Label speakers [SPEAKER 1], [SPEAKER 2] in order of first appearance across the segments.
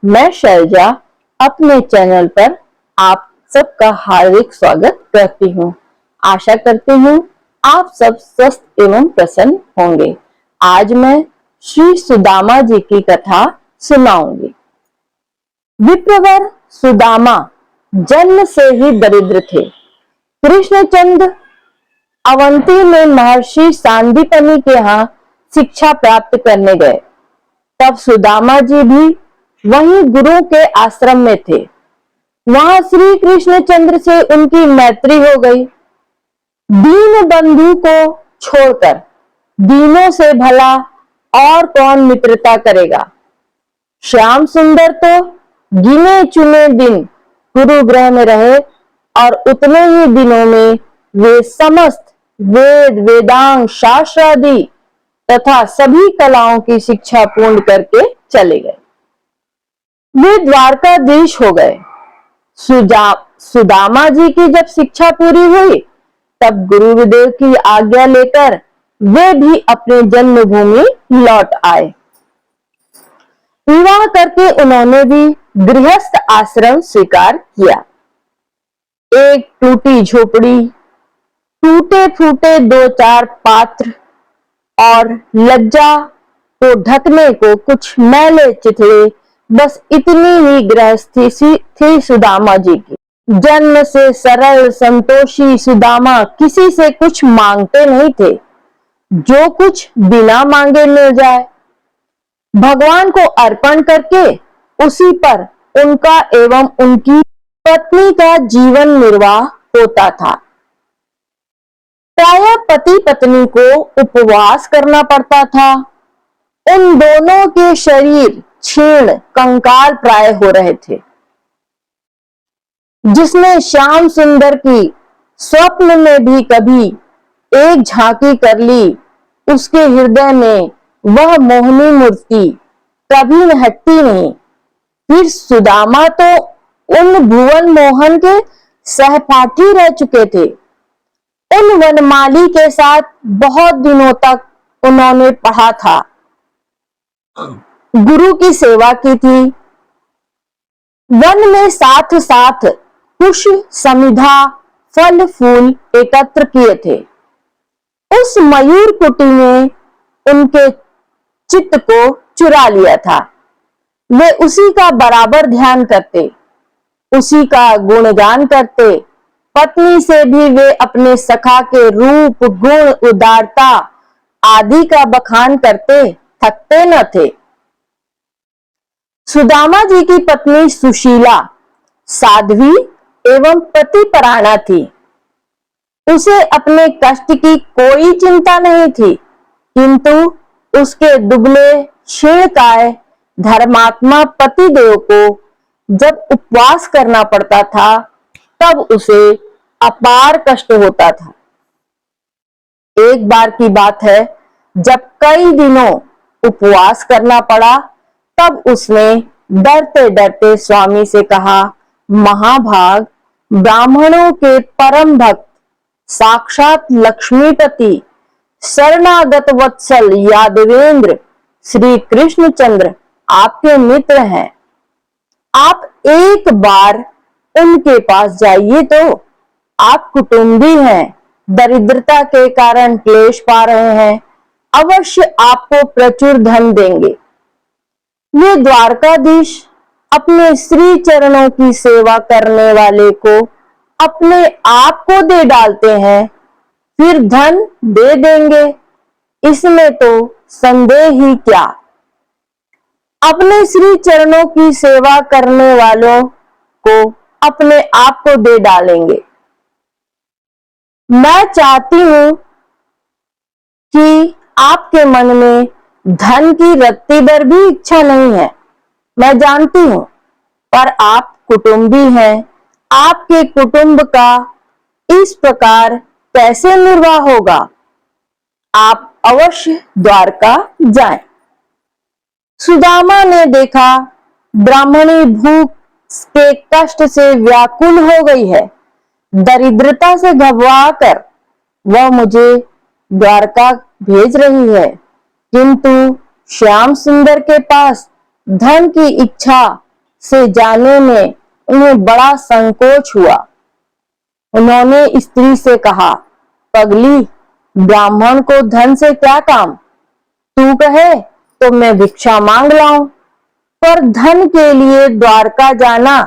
[SPEAKER 1] मैं शैलजा अपने चैनल पर आप सबका हार्दिक स्वागत करती हूँ। आशा करती हूँ आप सब स्वस्थ एवं प्रसन्न होंगे। आज मैं श्री सुदामा जी की कथा सुनाऊंगी। विप्रवर सुदामा जन्म से ही दरिद्र थे। कृष्णचंद्र अवंती में महर्षि सांदीपनि के यहाँ शिक्षा प्राप्त करने गए। तब सुदामा जी भी वहीं गुरु के आश्रम में थे। वहां श्री कृष्णचंद्र से उनकी मैत्री हो गई। दीन बंधु को छोड़कर दीनों से भला और कौन मित्रता करेगा। श्याम सुंदर तो गिने चुने दिन गुरुगृह में रहे और उतने ही दिनों में वे समस्त वेद वेदांग शास्त्र आदि तथा सभी कलाओं की शिक्षा पूर्ण करके चले गए। वे द्वारकाधीश हो गए। सुदामा जी की जब शिक्षा पूरी हुई तब गुरुदेव की आज्ञा लेकर वे भी अपने जन्मभूमि लौट आए। विवाह करके उन्होंने भी गृहस्थ आश्रम स्वीकार किया। एक टूटी झोपड़ी, टूटे फूटे दो चार पात्र और लज्जा को ढकने को कुछ मैले चिथड़े, बस इतनी ही गृहस्थी थी सुदामा जी की। जन्म से सरल संतोषी सुदामा किसी से कुछ मांगते नहीं थे। जो कुछ बिना मांगे मिल जाए भगवान को अर्पण करके उसी पर उनका एवं उनकी पत्नी का जीवन निर्वाह होता था। प्रायः पति पत्नी को उपवास करना पड़ता था। उन दोनों के शरीर क्षीण कंकाल प्राय हो रहे थे। जिसने श्याम सुंदर की स्वप्न में भी कभी एक झांकी कर ली, उसके हृदय में वह मोहनी मूर्ति कभी न हटती नहीं। फिर सुदामा तो उन भुवन मोहन के सहपाठी रह चुके थे। उन वनमाली के साथ बहुत दिनों तक उन्होंने पढ़ा था, गुरु की सेवा की थी। वन में साथ साथ पुष्प समिधा फल फूल एकत्र किए थे। उस मयूर कुटी में उनके चित्त को चुरा लिया था। वे उसी का बराबर ध्यान करते, उसी का गुणगान करते। पत्नी से भी वे अपने सखा के रूप गुण उदारता आदि का बखान करते थकते न थे। सुदामा जी की पत्नी सुशीला साध्वी एवं पतिपरायणा थी। उसे अपने कष्ट की कोई चिंता नहीं थी, किंतु उसके दुबले क्षीणकाय धर्मात्मा पतिदेव को जब उपवास करना पड़ता था तब उसे अपार कष्ट होता था। एक बार की बात है, जब कई दिनों उपवास करना पड़ा तब उसने डरते डरते स्वामी से कहा, महाभाग, ब्राह्मणों के परम भक्त साक्षात लक्ष्मीपति शरणागत वत्सल यादवेंद्र श्री कृष्णचंद्र आपके मित्र हैं। आप एक बार उनके पास जाइए तो। आप कुटुंबी हैं, दरिद्रता के कारण क्लेश पा रहे हैं, अवश्य आपको प्रचुर धन देंगे। ये द्वारकाधीश अपने श्री चरणों की सेवा करने वाले को अपने आप को दे डालते हैं, फिर धन दे देंगे, इसमें तो संदेह ही क्या। अपने श्री चरणों की सेवा करने वालों को अपने आप को दे डालेंगे। मैं चाहती हूं कि आपके मन में धन की रत्ती भर भी इच्छा नहीं है, मैं जानती हूं, पर आप कुटुंबी हैं। आपके कुटुंब का इस प्रकार कैसे निर्वाह होगा। आप अवश्य द्वारका जाएं। सुदामा ने देखा ब्राह्मणी भूख के कष्ट से व्याकुल हो गई है। दरिद्रता से घबरा कर वह मुझे द्वारका भेज रही है, किंतु श्याम सुंदर के पास धन की इच्छा से जाने में उन्हें बड़ा संकोच हुआ। उन्होंने स्त्री से कहा, पगली, ब्राह्मण को धन से क्या काम? तू कहे तो मैं भिक्षा मांग लाऊं, पर धन के लिए द्वारका जाना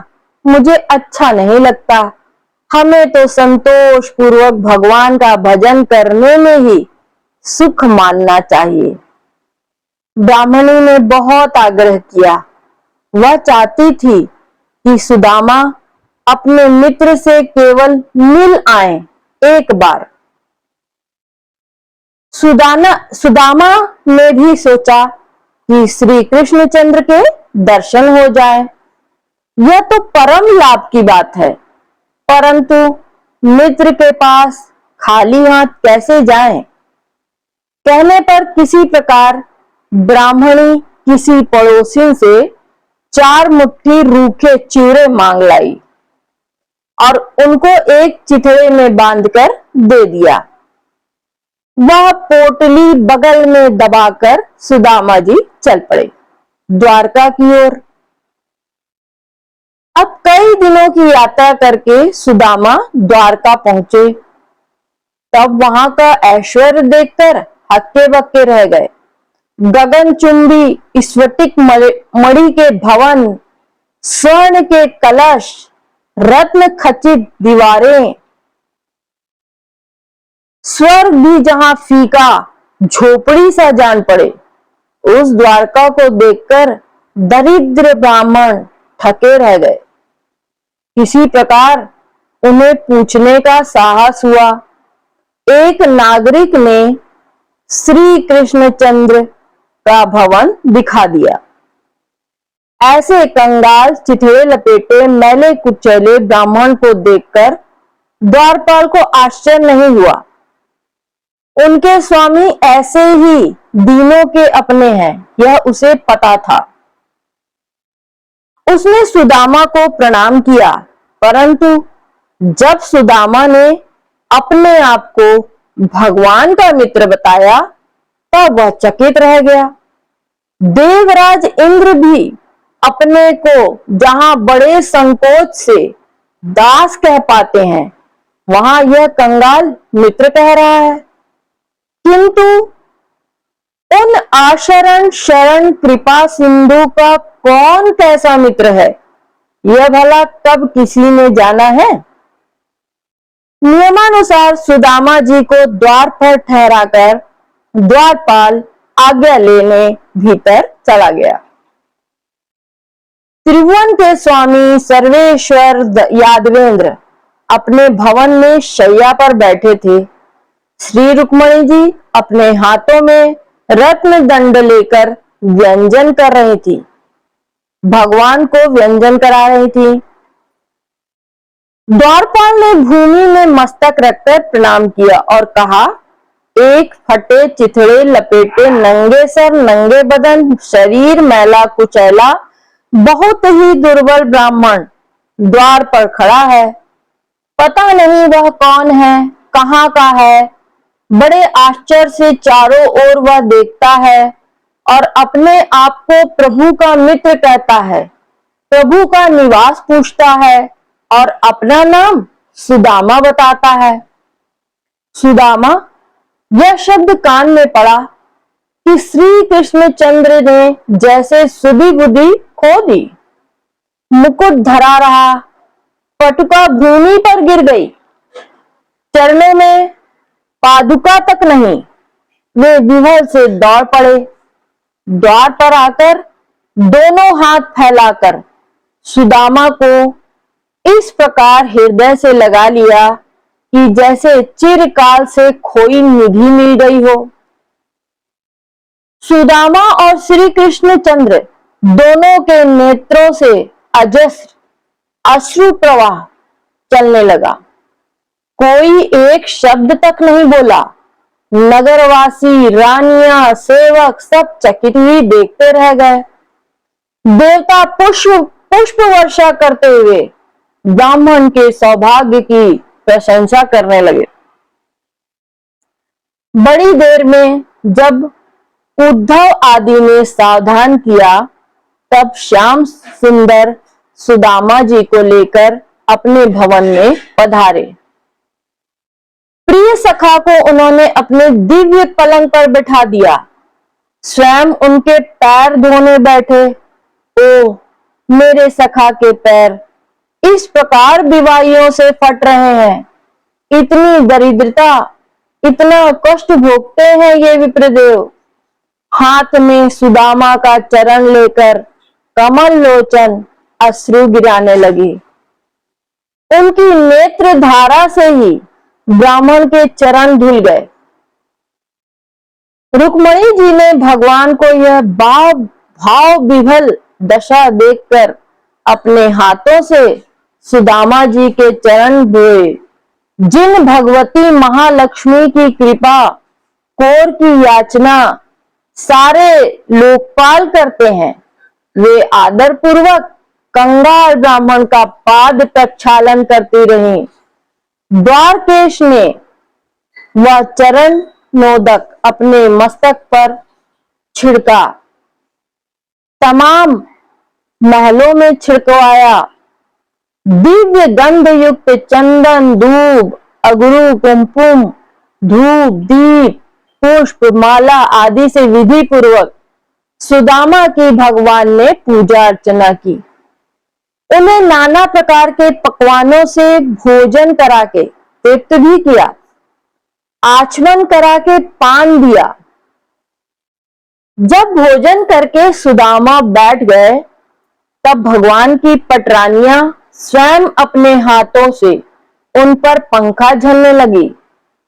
[SPEAKER 1] मुझे अच्छा नहीं लगता। हमें तो संतोष पूर्वक भगवान का भजन करने में ही सुख मानना चाहिए। ब्राह्मणी ने बहुत आग्रह किया। वह चाहती थी कि सुदामा अपने मित्र से केवल मिल आए एक बार। सुदामा ने भी सोचा कि श्री कृष्णचंद्र के दर्शन हो जाए। यह तो परम लाभ की बात है, परंतु मित्र के पास खाली हाथ कैसे जाएं? कहने पर किसी प्रकार ब्राह्मणी किसी पड़ोसी से 4 मुट्ठी रूखे चिवड़े मांग लाई और उनको एक चिथड़े में बांधकर दे दिया। वह पोटली बगल में दबाकर सुदामा जी चल पड़े द्वारका की ओर। अब कई दिनों की यात्रा करके सुदामा द्वारका पहुंचे। तब वहां का ऐश्वर्य देखकर हक्के बक्के रह गए। गगनचुंबी स्फटिक मणि के भवन, स्वर्ण के कलश, रत्न खचित दीवारें, स्वर्ग भी जहां फीका झोपड़ी सा जान पड़े। उस द्वारका को देखकर दरिद्र ब्राह्मण थके रह गए। किसी प्रकार उन्हें पूछने का साहस हुआ। एक नागरिक ने श्री कृष्णचंद्र का भवन दिखा दिया। ऐसे कंगाल चिथड़े लपेटे मैले कुचैले ब्राह्मण को देखकर द्वारपाल को आश्चर्य नहीं हुआ। उनके स्वामी ऐसे ही दीनों के अपने हैं, यह उसे पता था। उसने सुदामा को प्रणाम किया, परंतु जब सुदामा ने अपने आप को भगवान का मित्र बताया तब वह चकित रह गया। देवराज इंद्र भी अपने को जहां बड़े संकोच से दास कह पाते हैं, वहां यह कंगाल मित्र कह रहा है। किंतु उन आशरण शरण कृपा सिंधु का कौन कैसा मित्र है, यह भला कब किसी ने जाना है। नियमानुसार सुदामा जी को द्वार पर ठहराकर द्वारपाल आज्ञा लेने भीतर चला गया। त्रिभुवन के स्वामी सर्वेश्वर यादवेंद्र अपने भवन में शैया पर बैठे थे। श्री रुक्मणी जी अपने हाथों में रत्न दंड लेकर व्यंजन कर रही थी, भगवान को व्यंजन करा रही थी। द्वारपाल ने भूमि में मस्तक रखकर प्रणाम किया और कहा, एक फटे चिथड़े लपेटे नंगे सर नंगे बदन शरीर मैला कुचैला बहुत ही दुर्बल ब्राह्मण द्वार पर खड़ा है। पता नहीं वह कौन है, कहाँ का है। बड़े आश्चर्य से चारों ओर वह देखता है और अपने आप को प्रभु का मित्र कहता है, प्रभु का निवास पूछता है और अपना नाम सुदामा बताता है। सुदामा, यह शब्द कान में पड़ा कि श्री कृष्णचंद्र ने जैसे सुधि बुद्धि खो दी। मुकुट धरा रहा, पटुका भूमि पर गिर गई, चरणों में पादुका तक नहीं। वे विह्वल से दौड़ पड़े। द्वार पर आकर दोनों हाथ फैलाकर सुदामा को इस प्रकार हृदय से लगा लिया कि जैसे चिरकाल से खोई निधि मिल गई हो। सुदामा और श्री कृष्णचंद्र दोनों के नेत्रों से अजस्र अश्रु प्रवाह चलने लगा। कोई एक शब्द तक नहीं बोला। नगरवासी, रानियां, सेवक सब चकित ही देखते रह गए। देवता पुष्प वर्षा करते हुए ब्राह्मण के सौभाग्य की प्रशंसा करने लगे। बड़ी देर में जब उद्धव आदि ने सावधान किया, तब श्याम सुंदर सुदामा जी को लेकर अपने भवन में पधारे। प्रिय सखा को उन्होंने अपने दिव्य पलंग पर बिठा दिया, स्वयं उनके पैर धोने बैठे। ओ मेरे सखा के पैर इस प्रकार बीमारियों से फट रहे हैं, इतनी दरिद्रता, इतना कष्ट भोगते हैं ये विप्रदेव। हाथ में सुदामा का चरण लेकर कमल लोचन अश्रु गिराने लगी। उनकी नेत्र धारा से ही ब्राह्मण के चरण धुल गए। रुक्मणी जी ने भगवान को यह भाव विभल दशा देखकर अपने हाथों से सुदामा जी के चरण धोए। जिन भगवती महालक्ष्मी की कृपा कोर की याचना सारे लोकपाल करते हैं, वे आदर पूर्वक कंगाल ब्राह्मण का पाद प्रक्षालन करती रहीं। द्वारकेश ने वह चरण नोदक अपने मस्तक पर छिड़का, तमाम महलों में छिड़कवाया। दिव्य गंध युक्त चंदन, धूप, अगरू, कुमकुम, धूप, दीप, पुष्प, माला आदि से विधि पूर्वक सुदामा की भगवान ने पूजा अर्चना की। उन्हें नाना प्रकार के पकवानों से भोजन करा के तृप्त भी किया, आचमन करा के पान दिया। जब भोजन करके सुदामा बैठ गए, तब भगवान की पटरानियां स्वयं अपने हाथों से उन पर पंखा झलने लगी।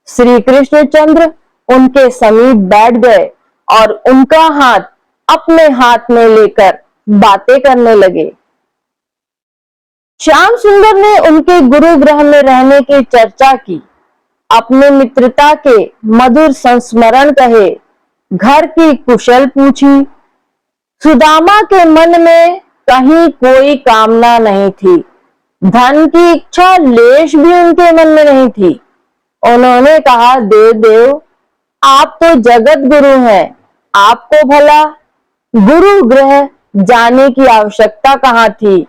[SPEAKER 1] श्री कृष्णचंद्र उनके समीप बैठ गए और उनका हाथ अपने हाथ में लेकर बातें करने लगे। श्याम सुंदर ने उनके गुरु गृह में रहने की चर्चा की, अपने मित्रता के मधुर संस्मरण कहे, घर की कुशल पूछी। सुदामा के मन में कहीं कोई कामना नहीं थी, धन की इच्छा लेश भी उनके मन में नहीं थी। उन्होंने कहा, देव आप तो जगत गुरु हैं, आपको भला गुरु गृह जाने की आवश्यकता कहाँ थी।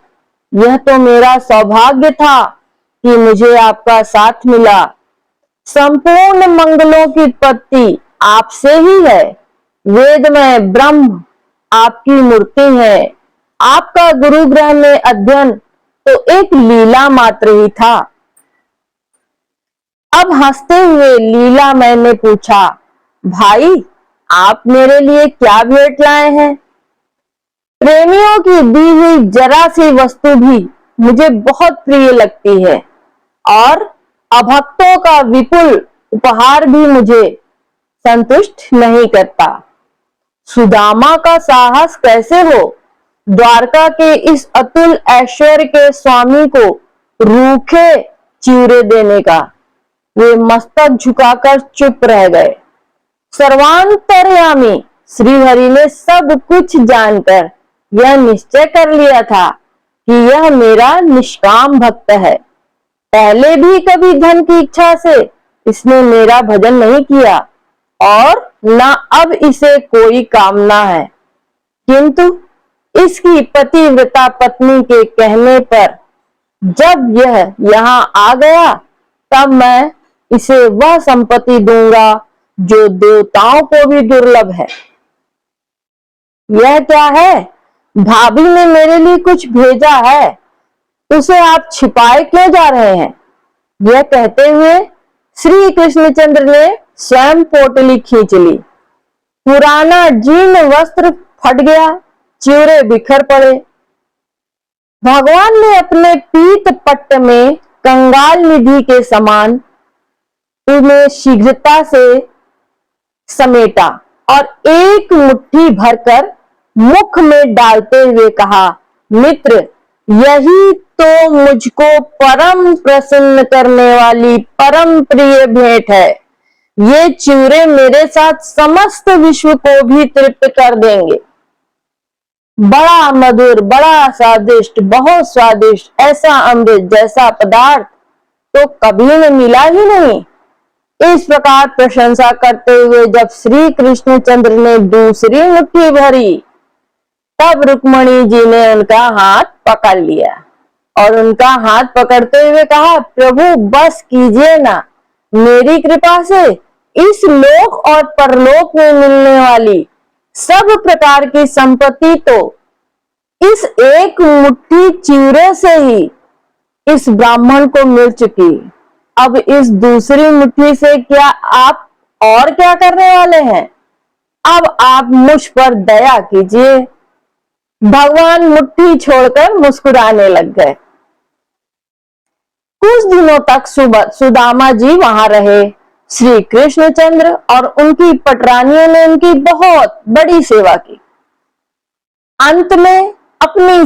[SPEAKER 1] यह तो मेरा सौभाग्य था कि मुझे आपका साथ मिला। संपूर्ण मंगलों की उत्पत्ति आपसे ही है, वेदमय ब्रह्म आपकी मूर्ति है। आपका गुरु गृह में अध्ययन तो एक लीला मात्र ही था। अब हंसते हुए लीलामय ने पूछा, भाई आप मेरे लिए क्या भेंट लाए हैं। प्रेमियों की दी हुई जरा सी वस्तु भी मुझे बहुत प्रिय लगती है और अभक्तों का विपुल उपहार भी मुझे संतुष्ट नहीं करता। सुदामा का साहस कैसे हो द्वारका के इस अतुल ऐश्वर्य के स्वामी को रूखे चिवरे देने का। वे मस्तक झुकाकर चुप रह गए। सर्वांतर्यामी श्रीहरि ने सब कुछ जानकर यह निश्चय कर लिया था कि यह मेरा निष्काम भक्त है। पहले भी कभी धन की इच्छा से इसने मेरा भजन नहीं किया और न अब इसे कोई कामना है, किंतु इसकी पतिव्रता पत्नी के कहने पर जब यह यहाँ आ गया, तब मैं इसे वह संपत्ति दूंगा जो देवताओं को भी दुर्लभ है। यह क्या है? भाभी ने मेरे लिए कुछ भेजा है, उसे आप छिपाए क्यों जा रहे हैं? यह कहते हुए श्री कृष्णचंद्र ने स्वयं पोटली खींच ली। पुराना जीर्ण वस्त्र फट गया, चिवरे बिखर पड़े। भगवान ने अपने पीत पट्ट में कंगाल निधि के समान उन्हें शीघ्रता से समेटा और एक मुट्ठी भरकर मुख में डालते हुए कहा, मित्र यही तो मुझको परम प्रसन्न करने वाली परम प्रिय भेंट है। ये चिवरे मेरे साथ समस्त विश्व को भी तृप्त कर देंगे। बड़ा मधुर, बड़ा स्वादिष्ट, बहुत स्वादिष्ट, ऐसा अमृत जैसा पदार्थ तो कभी न मिला ही नहीं। इस प्रकार प्रशंसा करते हुए जब श्री कृष्णचंद्र ने दूसरी मुट्ठी भरी, तब रुक्मणी जी ने उनका हाथ पकड़ लिया और उनका हाथ पकड़ते हुए कहा, प्रभु बस कीजिए ना, मेरी कृपा से इस लोक और परलोक में मिलने वाली सब प्रकार की संपत्ति तो इस एक मुट्ठी चिवड़े से ही इस ब्राह्मण को मिल चुकी। अब इस दूसरी मुट्ठी से क्या आप और क्या करने वाले हैं? अब आप मुझ पर दया कीजिए। भगवान मुट्ठी छोड़कर मुस्कुराने लग गए। कुछ दिनों तक सुदामा जी वहां रहे। श्री कृष्णचंद्र और उनकी पटरानियों ने उनकी बहुत बड़ी सेवा की। अंत में अपने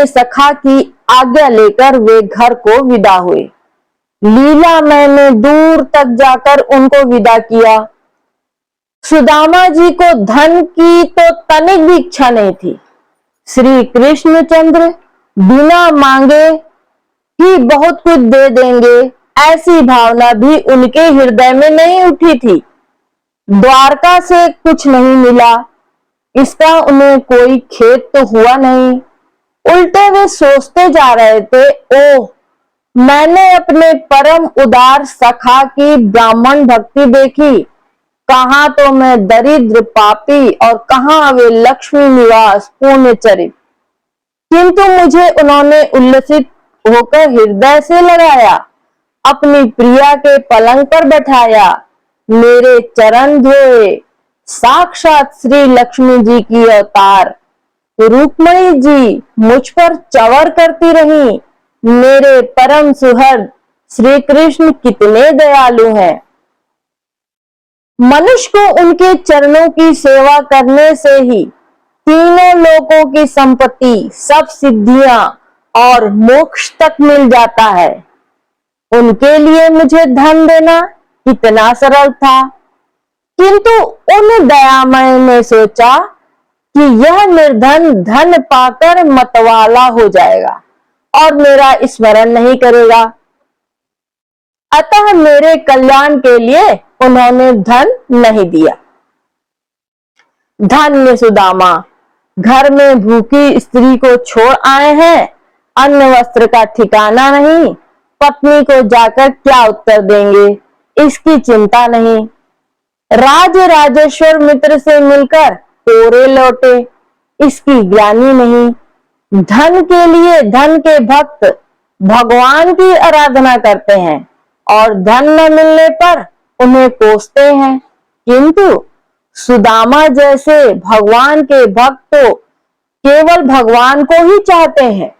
[SPEAKER 1] सखा की आज्ञा लेकर वे घर को विदा हुए। लीला मैंने दूर तक जाकर उनको विदा किया। सुदामा जी को धन की तो तनिक भी इच्छा नहीं थी। श्री कृष्णचंद्र बिना मांगे ही बहुत कुछ दे देंगे, ऐसी भावना भी उनके हृदय में नहीं उठी थी। द्वारका से कुछ नहीं मिला, इसका उन्हें कोई खेद तो हुआ नहीं। उल्टे वे सोचते जा रहे थे, ओह, मैंने अपने परम उदार सखा की ब्राह्मण भक्ति देखी, कहां तो मैं दरिद्र पापी और कहां वे लक्ष्मी निवास पुण्यचरित। किंतु मुझे उन्होंने उल्लसित होकर हृदय से लगाया, अपनी प्रिया के पलंग पर बैठाया, मेरे चरण धोए। साक्षात श्री लक्ष्मी जी की अवतार रुक्मणी जी मुझ पर चवर करती रही। मेरे परम सुहृद श्री कृष्ण कितने दयालु हैं। मनुष्य को उनके चरणों की सेवा करने से ही तीनों लोकों की संपत्ति, सब सिद्धियां और मोक्ष तक मिल जाता है। उनके लिए मुझे धन देना कितना सरल था, किंतु उन दयामय ने सोचा कि यह निर्धन धन पाकर मतवाला हो जाएगा और मेरा स्मरण नहीं करेगा। अतः मेरे कल्याण के लिए उन्होंने धन नहीं दिया। धन्य सुदामा, घर में भूखी स्त्री को छोड़ आए हैं, अन्न वस्त्र का ठिकाना नहीं, पत्नी को जाकर क्या उत्तर देंगे, इसकी चिंता नहीं। राजेश्वर मित्र से मिलकर तोरे लौटे, इसकी ज्ञानी नहीं। धन के लिए धन के भक्त भगवान की आराधना करते हैं और धन न मिलने पर उन्हें कोसते हैं, किंतु सुदामा जैसे भगवान के भक्त तो केवल भगवान को ही चाहते हैं।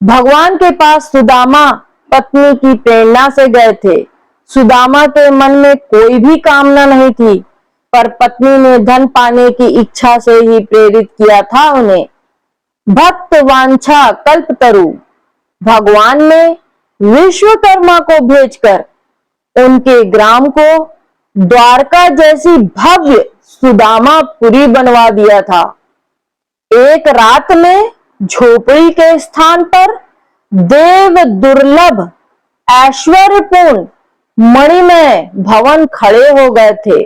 [SPEAKER 1] भगवान के पास सुदामा पत्नी की प्रेरणा से गए थे। सुदामा के मन में कोई भी कामना नहीं थी, पर पत्नी ने धन पाने की इच्छा से ही प्रेरित किया था उन्हें। भक्त वांछा कल्पतरु भगवान ने विश्वकर्मा को भेजकर उनके ग्राम को द्वारका जैसी भव्य सुदामापुरी बनवा दिया था। एक रात में झोपड़ी के स्थान पर देव दुर्लभ ऐश्वर्यपूर्ण मणिमय भवन खड़े हो गए थे।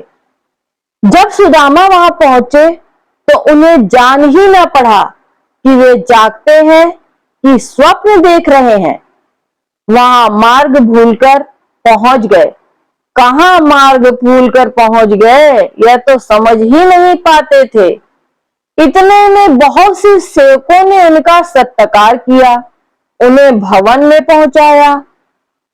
[SPEAKER 1] जब सुदामा वहां पहुंचे तो उन्हें जान ही न पड़ा कि वे जागते हैं कि स्वप्न देख रहे हैं। वहां मार्ग भूलकर पहुंच गए। कहां मार्ग भूलकर पहुंच गए, यह तो समझ ही नहीं पाते थे। इतने में बहुत से सेवकों ने उनका सत्कार किया, उन्हें भवन में पहुंचाया।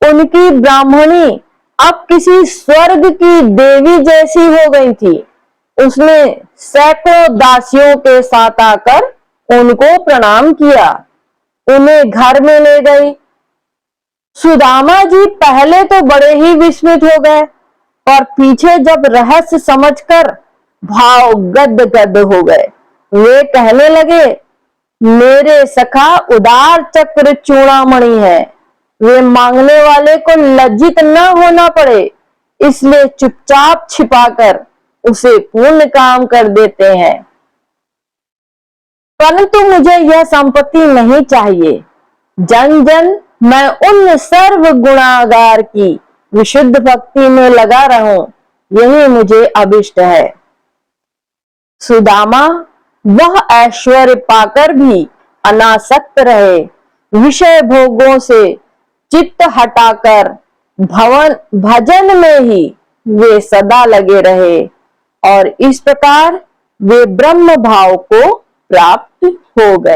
[SPEAKER 1] उनकी ब्राह्मणी अब किसी स्वर्ग की देवी जैसी हो गई थी। उसने सैकड़ों दासियों के साथ आकर उनको प्रणाम किया, उन्हें घर में ले गई। सुदामा जी पहले तो बड़े ही विस्मित हो गए, पर पीछे जब रहस्य समझकर भाव गद हो गए। वे कहने लगे, मेरे सखा उदार चक्र चूड़ामणि है, वे मांगने वाले को लज्जित न होना पड़े, इसलिए चुपचाप छिपाकर उसे पूर्ण काम कर देते हैं। परंतु मुझे यह संपत्ति नहीं चाहिए। जन जन मैं उन सर्व गुणागार की विशुद्ध भक्ति में लगा रहूं, यही मुझे अभिष्ट है। सुदामा वह ऐश्वर्य पाकर भी अनासक्त रहे, विषय भोगों से चित्त हटाकर भजन में ही वे सदा लगे रहे और इस प्रकार वे ब्रह्म भाव को प्राप्त हो गए।